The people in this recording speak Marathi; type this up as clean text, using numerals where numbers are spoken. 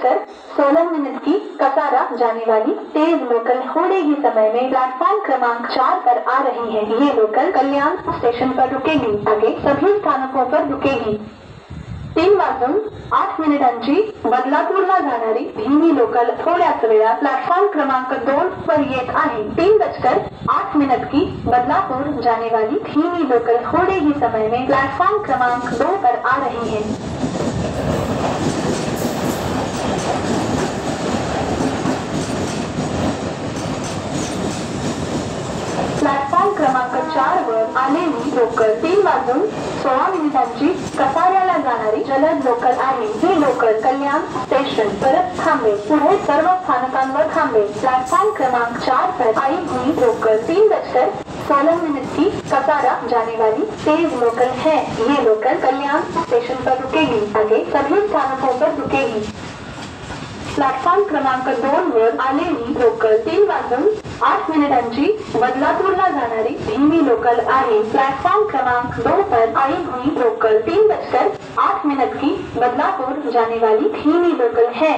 3:16 की कसारा जाने वाली तेज लोकल थोड़े ही समय में प्लेटफॉर्म क्रमांक 4 पर आ रही है। ये लोकल कल्याण स्टेशन पर रुकेगी, आगे सभी स्थानकों पर रुकेगी। 3:08 बदलापूरला जाणारी धीमी लोकल थोड्याच वेळात प्लेटफॉर्म क्रमांक 2 पर येत आहे। 3:08 की बदलापुर जाने वाली धीमी लोकल थोड़े ही समय में प्लेटफॉर्म क्रमांक 2 पर आ रही है। प्लॅटफॉर्म क्रमांक 4 वर आलेली लोकल 3:16 कसाऱ्याला जाणारी जलद लोकल आहे। ही लोकल कल्याण स्टेशन परत थांबेल, पुढे सर्व स्थानकांवर थांबेल। प्लॅटफॉर्म क्रमांक 4 पर आई हुई लोकल 3:16 की कसारा जाने वाली तेज लोकल है। ये लोकल कल्याण स्टेशन पर रुकेगी, आगे सभी स्थानकों पर रुकेगी। प्लॅटफॉर्म क्रमांक 2 वर आलेली लोकल 3:08 बदलापूरला जाणारी धीमी लोकल आहे। प्लॅटफॉर्म क्रमांक 2 पर आई हुई लोकल 3:08 की बदलापुर जाने वाली धीमी लोकल है।